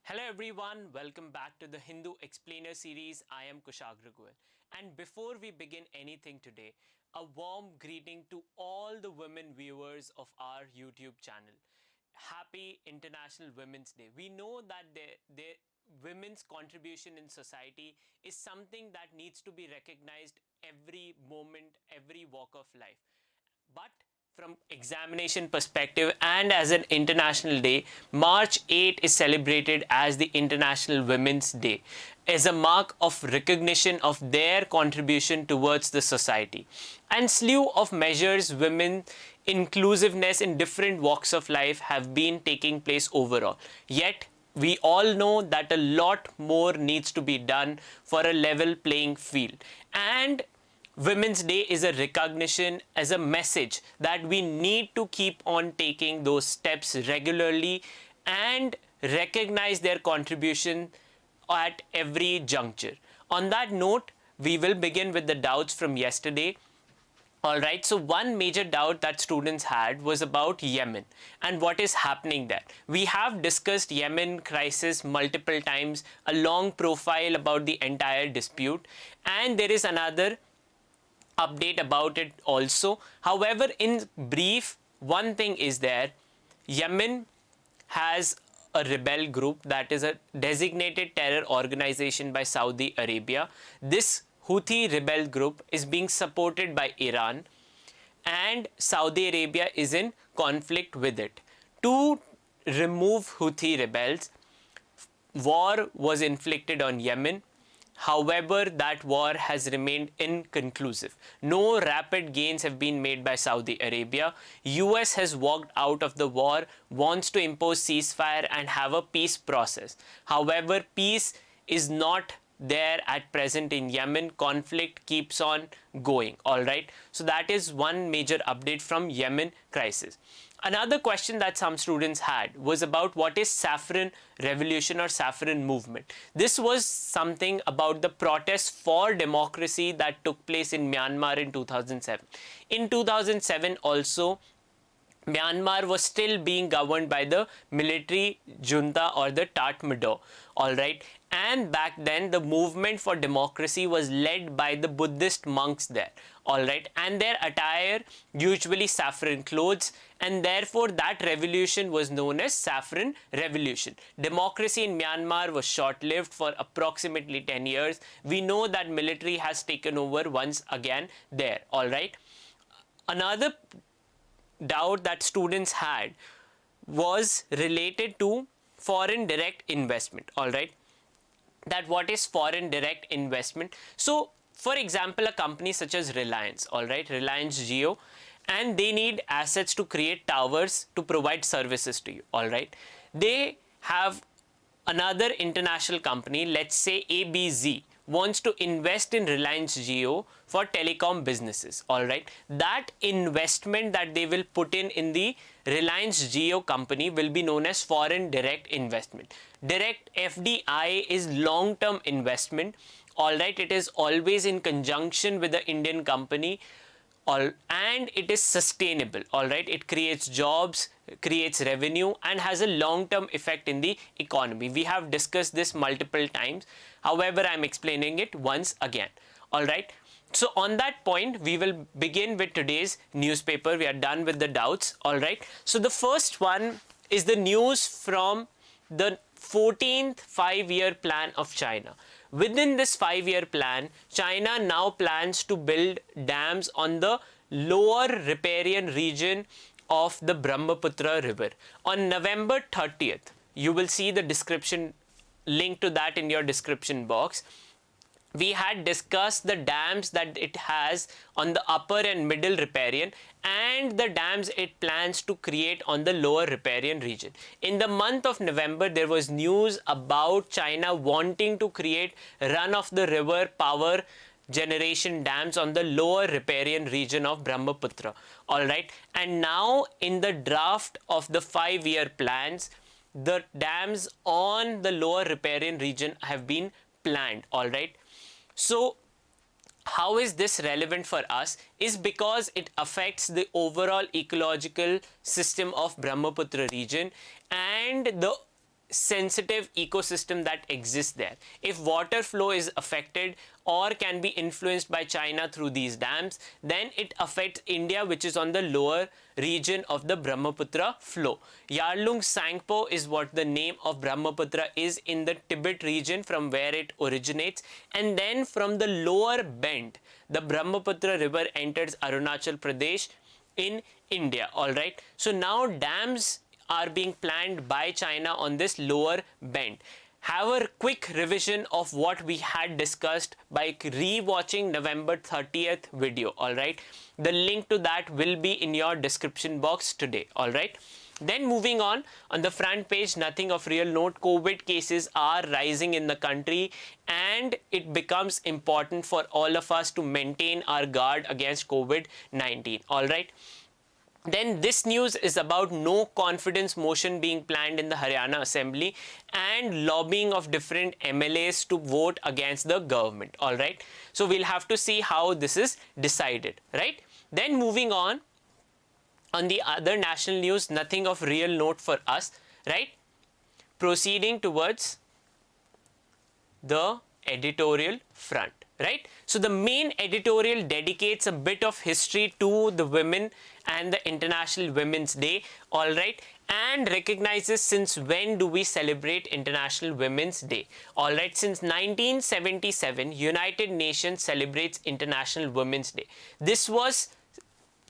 Hello everyone, welcome back to the Hindu Explainer series. I am Kushagra Goel. And before we begin anything today, a warm greeting to all the women viewers of our YouTube channel. Happy International Women's Day. We know that the women's contribution in society is something that needs to be recognized every moment, every walk of life. But from examination perspective and as an international day, March 8 is celebrated as the International Women's Day as a mark of recognition of their contribution towards the society. And slew of measures women inclusiveness in different walks of life have been taking place overall. Yet we all know that a lot more needs to be done for a level playing field. And Women's Day is a recognition as a message that we need to keep on taking those steps regularly and recognize their contribution at every juncture. On that note, we will begin with the doubts from yesterday. Alright, so one major doubt that students had was about Yemen and what is happening there. We have discussed Yemen crisis multiple times, a long profile about the entire dispute, and there is another update about it also. However, in brief, one thing is there. Yemen has a rebel group that is a designated terror organization by Saudi Arabia. This Houthi rebel group is being supported by Iran, and Saudi Arabia is in conflict with it. To remove Houthi rebels, war was inflicted on Yemen. However, that war has remained inconclusive. No rapid gains have been made by Saudi Arabia. US has walked out of the war, wants to impose ceasefire and have a peace process. However, peace is not there at present in Yemen. Conflict keeps on going. Alright. So that is one major update from Yemen crisis. Another question that some students had was about what is saffron revolution or saffron movement. This was something about the protests for democracy that took place in Myanmar in 2007. In 2007 also, Myanmar was still being governed by the military junta or the Tatmadaw, alright. And back then the movement for democracy was led by the Buddhist monks there, alright. And their attire usually saffron clothes, and therefore that revolution was known as saffron revolution. Democracy in Myanmar was short-lived for approximately 10 years. We know that military has taken over once again there, alright. Another doubt that students had was related to foreign direct investment. All right, that what is foreign direct investment? So for example, a company such as Reliance, all right, Reliance Jio, and they need assets to create towers to provide services to you. All right, they have another international company, let's say ABZ, wants to invest in Reliance Jio for telecom businesses. Alright, that investment that they will put in the Reliance Jio company will be known as foreign direct investment. Direct FDI is long-term investment. Alright, it is always in conjunction with the Indian company. And it is sustainable. All right, it creates jobs, creates revenue, and has a long-term effect in the economy. We have discussed this multiple times. However, I am explaining it once again. All right, so on that point, we will begin with today's newspaper. We are done with the doubts. All right, so the first one is the news from the 14th five-year plan of China. Within this five-year plan, China now plans to build dams on the lower riparian region of the Brahmaputra river. On November 30th, you will see the description link to that in your description box. We had discussed the dams that it has on the upper and middle riparian and the dams it plans to create on the lower riparian region. In the month of November, there was news about China wanting to create run-of-the-river power generation dams on the lower riparian region of Brahmaputra. Alright, and now in the draft of the five-year plans, the dams on the lower riparian region have been planned. Alright. So how is this relevant for us is because it affects the overall ecological system of Brahmaputra region and the sensitive ecosystem that exists there. If water flow is affected or can be influenced by China through these dams, then it affects India, which is on the lower region of the Brahmaputra flow. Yarlung Sangpo is what the name of Brahmaputra is in the Tibet region from where it originates, and then from the lower bend, the Brahmaputra river enters Arunachal Pradesh in India. All-right, so now dams are being planned by China on this lower bend. Have a quick revision of what we had discussed by re-watching November 30th video. Alright, the link to that will be in your description box today. Alright, then moving on the front page, nothing of real note. COVID cases are rising in the country, and it becomes important for all of us to maintain our guard against COVID-19. Alright, then this news is about no confidence motion being planned in the Haryana Assembly and lobbying of different MLAs to vote against the government. Alright, so we'll have to see how this is decided, right? Then moving on the other national news, nothing of real note for us, right? Proceeding towards the editorial front, right? So the main editorial dedicates a bit of history to the women and the International Women's Day, alright, and recognizes since when do we celebrate International Women's Day. Alright, since 1977, United Nations celebrates International Women's Day. This was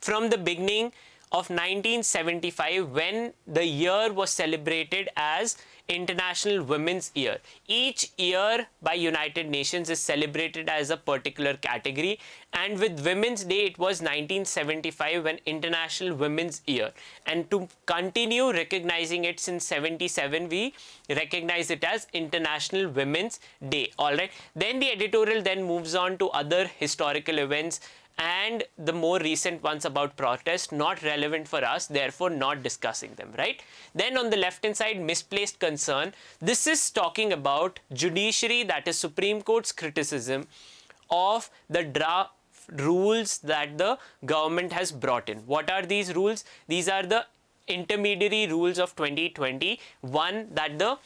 from the beginning of 1975 when the year was celebrated as International Women's Year. Each year by United Nations is celebrated as a particular category, and with Women's Day it was 1975 when International Women's Year, and to continue recognizing it since 77 we recognize it as International Women's Day. Alright, then the editorial then moves on to other historical events and the more recent ones about protest, not relevant for us, therefore not discussing them, right? Then on the left hand side, misplaced concern. This is talking about judiciary, that is Supreme Court's criticism of the draft rules that the government has brought in. What are these rules? These are the intermediary rules of 2021 that the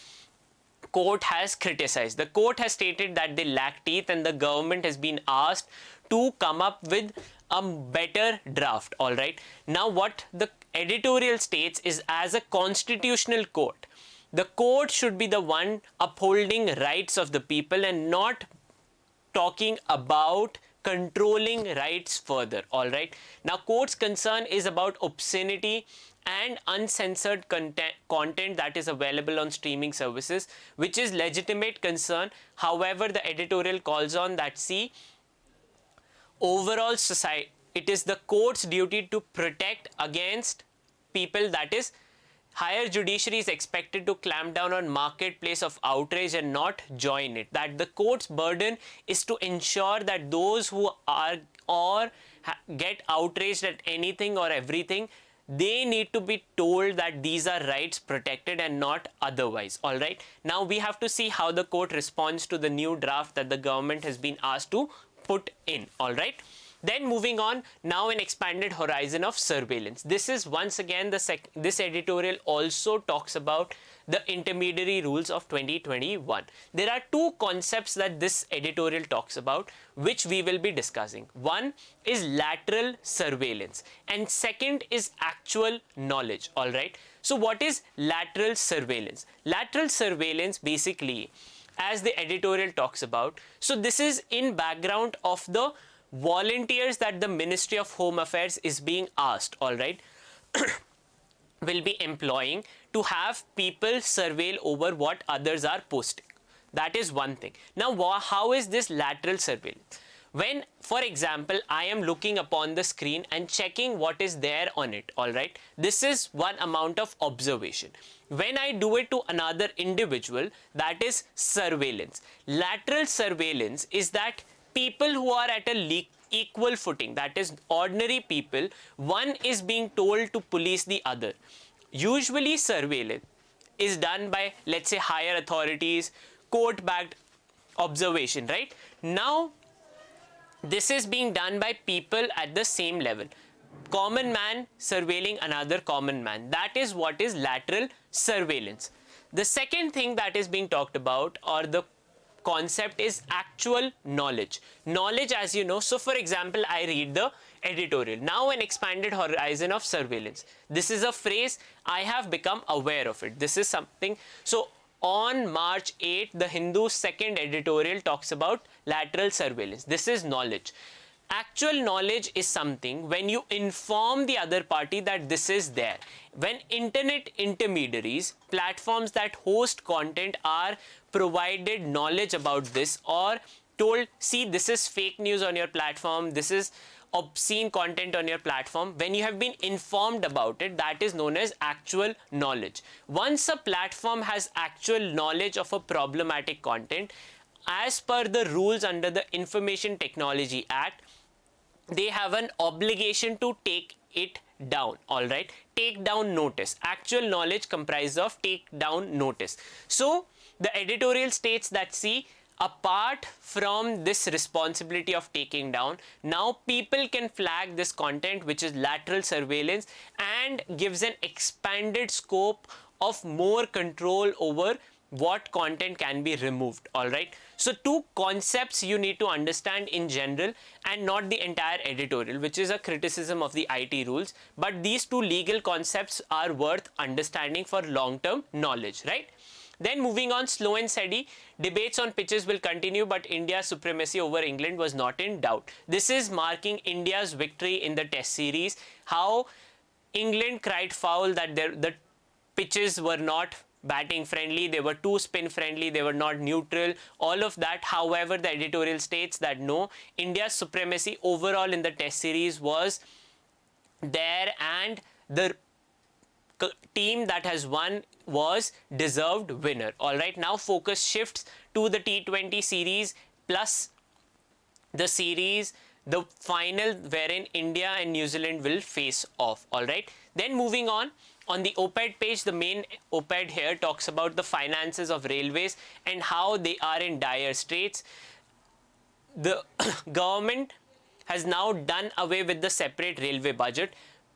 court has criticized. The court has stated that they lack teeth, and the government has been asked to come up with a better draft. All right, now what the editorial states is, as a constitutional court, the court should be the one upholding rights of the people and not talking about controlling rights further. All right, now court's concern is about obscenity and uncensored content that is available on streaming services, which is legitimate concern. However, the editorial calls on that, see, overall society, it is the court's duty to protect against people, that is higher judiciary is expected to clamp down on marketplace of outrage and not join it. That the court's burden is to ensure that those who are or get outraged at anything or everything, they need to be told that these are rights protected and not otherwise. All right, now we have to see how the court responds to the new draft that the government has been asked to put in. All right, then moving on, now an expanded horizon of surveillance. This is once again this editorial also talks about the intermediary rules of 2021. There are two concepts that this editorial talks about, which we will be discussing. One is lateral surveillance and second is actual knowledge. All right, so what is lateral surveillance? Lateral surveillance basically, as the editorial talks about, so this is in background of the volunteers that the Ministry of Home Affairs is being asked, all right, will be employing to have people surveil over what others are posting. That is one thing. Now, how is this lateral surveillance? When, for example, I am looking upon the screen and checking what is there on it, all right, this is one amount of observation. When I do it to another individual, that is surveillance. Lateral surveillance is that people who are at a equal footing, that is ordinary people, one is being told to police the other. Usually surveillance is done by, let's say, higher authorities, court-backed observation, right? Now, this is being done by people at the same level. Common man surveilling another common man. That is what is lateral surveillance. The second thing that is being talked about, or the concept, is actual knowledge. Knowledge, as you know, so for example, I read the editorial. Now an expanded horizon of surveillance. This is a phrase, I have become aware of it. This is something. So on March 8th, the Hindu's second editorial talks about lateral surveillance. This is knowledge. Actual knowledge is something when you inform the other party that this is there. When internet intermediaries, platforms that host content, are provided knowledge about this, or told, see, this is fake news on your platform, this is obscene content on your platform, when you have been informed about it, that is known as actual knowledge. Once a platform has actual knowledge of a problematic content, as per the rules under the Information Technology Act, they have an obligation to take it down. All right, take down notice. Actual knowledge comprises of take down notice. So the editorial states that, see, apart from this responsibility of taking down, now people can flag this content, which is lateral surveillance, and gives an expanded scope of more control over what content can be removed. All right, so two concepts you need to understand in general, and not the entire editorial, which is a criticism of the IT rules, but these two legal concepts are worth understanding for long-term knowledge, right? Then moving on, slow and steady, debates on pitches will continue, but India's supremacy over England was not in doubt. This is marking India's victory in the test series. How England cried foul that the pitches were not batting friendly, they were too spin friendly, they were not neutral, all of that. However, the editorial states that no, India's supremacy overall in the test series was there, and the team that has won was deserved winner. All right, now focus shifts to the T20 series plus the series, the final, wherein India and New Zealand will face off. All right, then moving on the op-ed page, the main op-ed here talks about the finances of railways and how they are in dire straits. The government has now done away with the separate railway budget.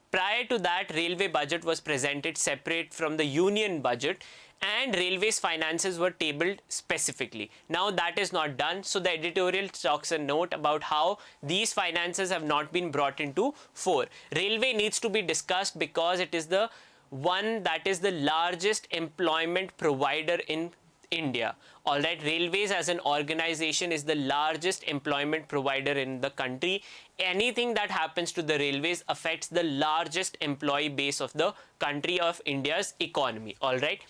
Prior to that, railway budget was presented separate from the union budget, and railways finances were tabled specifically. Now that is not done, so the editorial talks a note about how these finances have not been brought into fore. Railway needs to be discussed because it is the one that is the largest employment provider in India. All right, railways as an organization is the largest employment provider in the country. Anything that happens to the railways affects the largest employee base of the country, of India's economy. All right,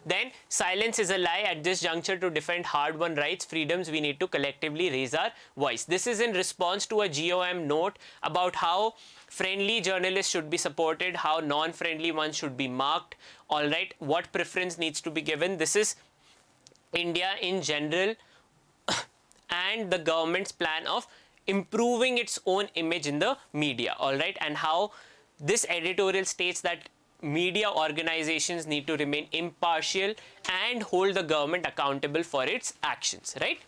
then silence is a lie. At this juncture, to defend hard-won rights, freedoms, we need to collectively raise our voice. This is in response to a GOM note about how friendly journalists should be supported, how non-friendly ones should be marked. All right, what preference needs to be given. This is India in general and the government's plan of improving its own image in the media. All right, and how this editorial states that media organizations need to remain impartial and hold the government accountable for its actions, right?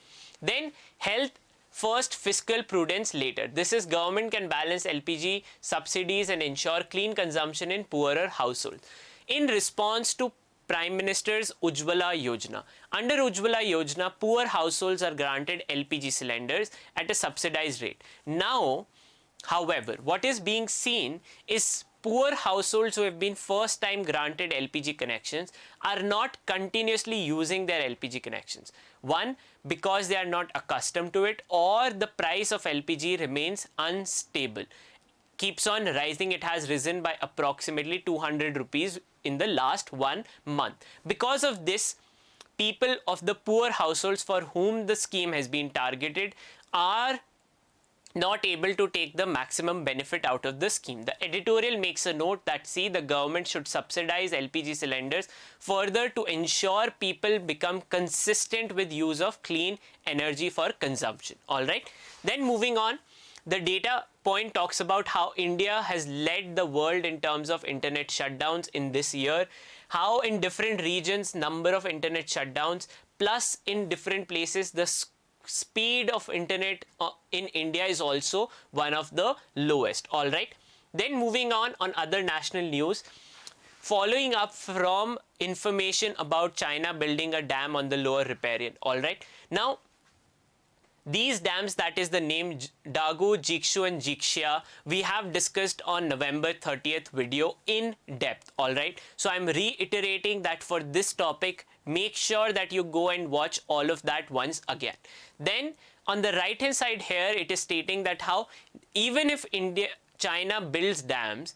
Then health first, fiscal prudence later. This is government can balance LPG subsidies and ensure clean consumption in poorer households. In response to Prime Minister's Ujjwala Yojana. Under Ujjwala Yojana, poor households are granted LPG cylinders at a subsidized rate. Now, however, what is being seen is poor households who have been first time granted LPG connections are not continuously using their LPG connections. One, because they are not accustomed to it, or the price of LPG remains unstable. Keeps on rising. It has risen by approximately 200 rupees in the last 1 month. Because of this, people of the poor households for whom the scheme has been targeted are not able to take the maximum benefit out of the scheme. The editorial makes a note that, see, the government should subsidize LPG cylinders further to ensure people become consistent with use of clean energy for consumption. All right. Then moving on, the data point talks about how India has led the world in terms of internet shutdowns in this year, how in different regions number of internet shutdowns, plus in different places the speed of internet in India is also one of the lowest. All right. Then moving on other national news, following up from information about China building a dam on the lower riparian. All right. Now, these dams, that is the name Dagu, Jikshu and Jikshia, we have discussed on November 30th video in depth. All right. So I'm reiterating that for this topic, make sure that you go and watch all of that once again. Then on the right hand side here, it is stating that how even if China builds dams,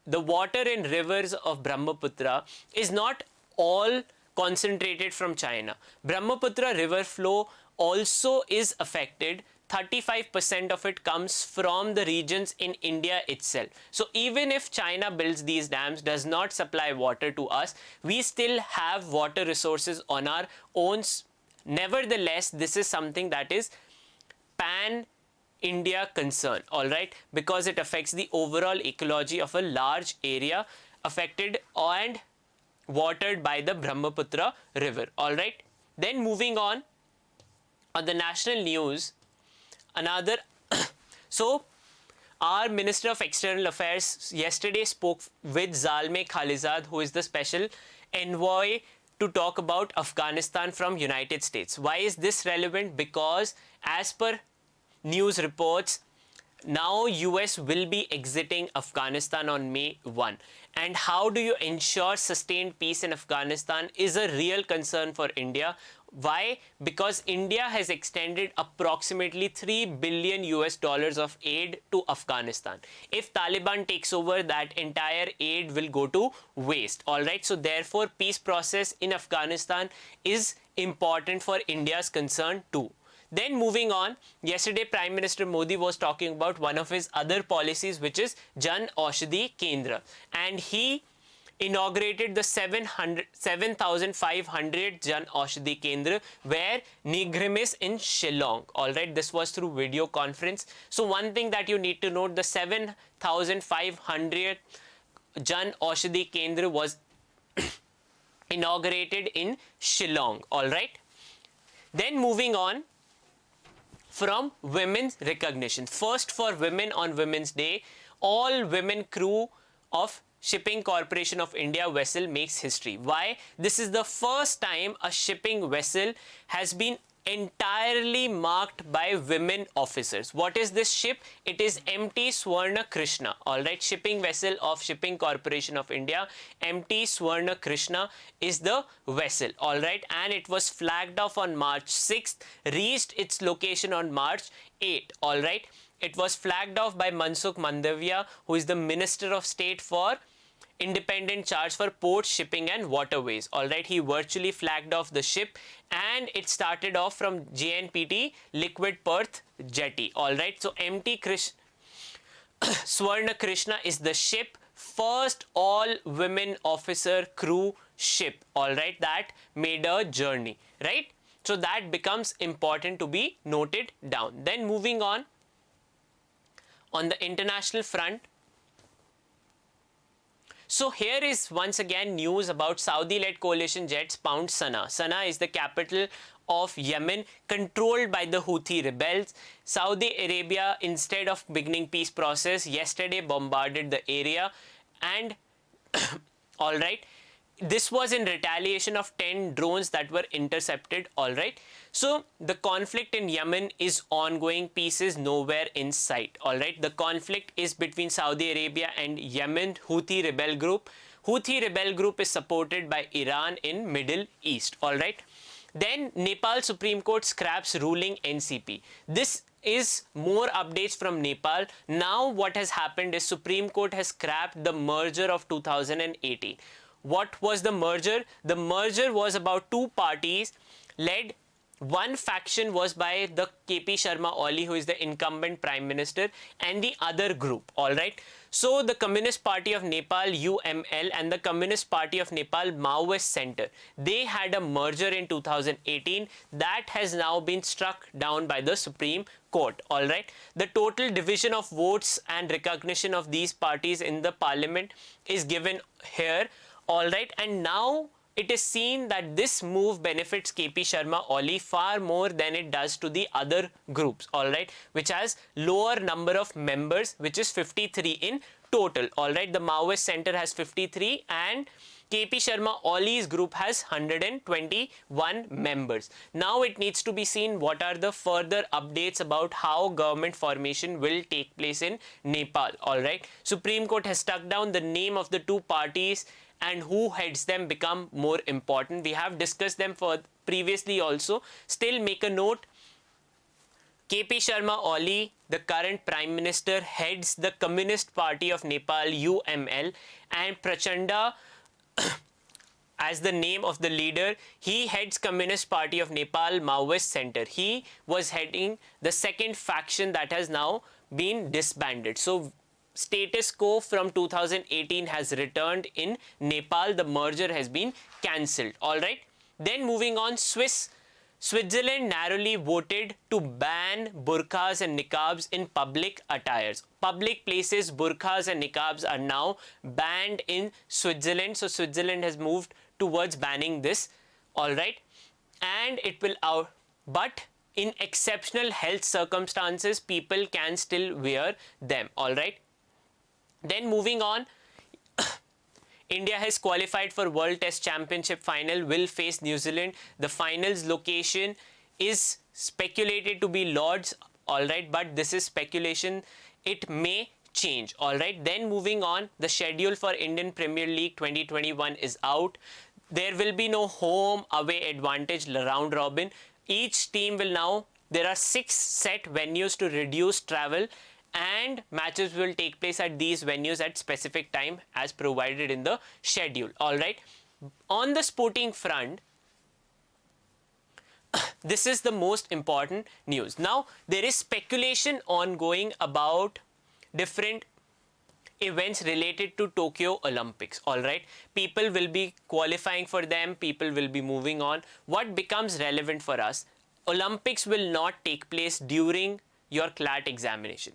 the water in rivers of Brahmaputra is not all concentrated from China. Brahmaputra river flow also is affected. 35% of it comes from the regions in India itself. So even if China builds these dams, does not supply water to us, we still have water resources on our own. Nevertheless, this is something that is pan-India concern, all right, because it affects the overall ecology of a large area affected and watered by the Brahmaputra river. All right. Then moving on the national news, another so our Minister of External Affairs yesterday spoke with Zalmay Khalilzad, who is the special envoy to talk about Afghanistan from United States. Why is this relevant? Because as per news reports, now US will be exiting Afghanistan on May 1. And how do you ensure sustained peace in Afghanistan is a real concern for India. Why? Because India has extended approximately $3 billion of aid to Afghanistan. If Taliban takes over, that entire aid will go to waste. All right. So therefore, peace process in Afghanistan is important for India's concern too. Then moving on, yesterday Prime Minister Modi was talking about one of his other policies, which is Jan Aushadhi Kendra, and he inaugurated the 7,500 Jan Aushadhi Kendra where Nigrimis in Shillong. All right, this was through video conference. So one thing that you need to note, the 7,500 Jan Aushadhi Kendra was inaugurated in Shillong. All right. Then moving on, from women's recognition. First, for women on Women's Day, all women crew of Shipping Corporation of India vessel makes history. Why? This is the first time a shipping vessel has been entirely marked by women officers. What is this ship? It is MT Swarna Krishna. All right, shipping vessel of Shipping Corporation of India. MT Swarna Krishna is the vessel. All right, and it was flagged off on March 6th, reached its location on March 8th. All right, it was flagged off by Mansukh Mandavia, who is the Minister of State for independent charge for ports, shipping and waterways. All right, he virtually flagged off the ship and it started off from JNPT Liquid Perth Jetty. All right, so MT Swarna Krishna is the ship, first all women officer crew ship. All right, that made a journey, right? So that becomes important to be noted down. Then moving on the international front, so here is once again news about Saudi-led coalition jets pound Sana'a. Sana'a is the capital of Yemen, controlled by the Houthi rebels. Saudi Arabia, instead of beginning peace process, yesterday bombarded the area, and all right, this was in retaliation of 10 drones that were intercepted. All right, so the conflict in Yemen is ongoing. Peace is nowhere in sight. All right, the conflict is between Saudi Arabia and Yemen Houthi rebel group. Houthi rebel group is supported by Iran in Middle East. All right, then Nepal Supreme Court scraps ruling NCP. This is more updates from Nepal. Now what has happened is Supreme Court has scrapped the merger of 2018. What was the merger? The merger was about two parties led. One faction was by the KP Sharma Oli, who is the incumbent prime minister, and the other group. All right. So the Communist Party of Nepal, UML, and the Communist Party of Nepal, Maoist Center, they had a merger in 2018 that has now been struck down by the Supreme Court. All right. The total division of votes and recognition of these parties in the parliament is given here. All right, and now it is seen that this move benefits KP Sharma Oli far more than it does to the other groups, all right, which has lower number of members, which is 53 in total. All right, the Maoist Center has 53 and KP Sharma Oli's group has 121 members. Now it needs to be seen what are the further updates about how government formation will take place in Nepal. All right, Supreme Court has struck down the name of the two parties and who heads them become more important. We have discussed them for previously also. Still make a note, KP Sharma Oli, the current Prime Minister, heads the Communist Party of Nepal, UML, and Prachanda as the name of the leader, he heads Communist Party of Nepal Maoist Center. He was heading the second faction that has now been disbanded. So status quo from 2018 has returned in Nepal. The merger has been cancelled. All right. Then moving on, Switzerland narrowly voted to ban burqas and niqabs in public attires. Public places, burqas and niqabs are now banned in Switzerland. So Switzerland has moved towards banning this. All right. And it will but in exceptional health circumstances, people can still wear them. All right. Then moving on, India has qualified for World Test Championship final, will face New Zealand. The finals location is speculated to be Lords, all right, but this is speculation. It may change, all right. Then moving on, the schedule for Indian Premier League 2021 is out. There will be no home away advantage round robin. Each team will now, there are 6 set venues to reduce travel, and matches will take place at these venues at specific time as provided in the schedule. All right. On the sporting front, this is the most important news. Now, there is speculation ongoing about different events related to Tokyo Olympics. All right. People will be qualifying for them. People will be moving on. What becomes relevant for us? Olympics will not take place during your CLAT examination.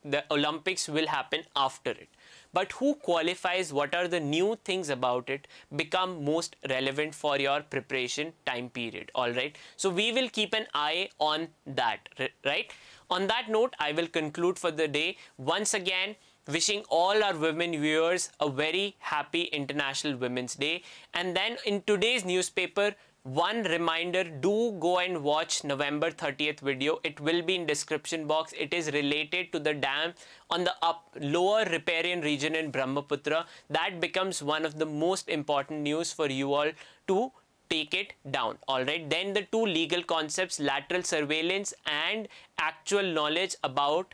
The Olympics will happen after it. But who qualifies, what are the new things about it become most relevant for your preparation time period. All right. So we will keep an eye on that, right? On that note, I will conclude for the day. Once again, wishing all our women viewers a very happy International Women's Day. And then in today's newspaper, one reminder, do go and watch November 30th video. It will be in description box. It is related to the dam on the lower riparian region in Brahmaputra. That becomes one of the most important news for you all to take it down. All right. Then the two legal concepts, lateral surveillance and actual knowledge about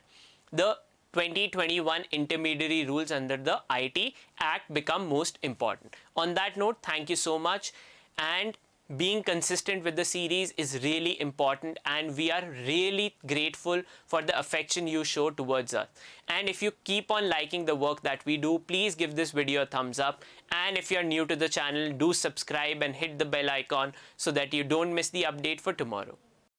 the 2021 intermediary rules under the IT Act become most important. On that note, thank you so much. And being consistent with the series is really important, and we are really grateful for the affection you show towards us. And if you keep on liking the work that we do, please give this video a thumbs up. And if you are new to the channel, do subscribe and hit the bell icon so that you don't miss the update for tomorrow.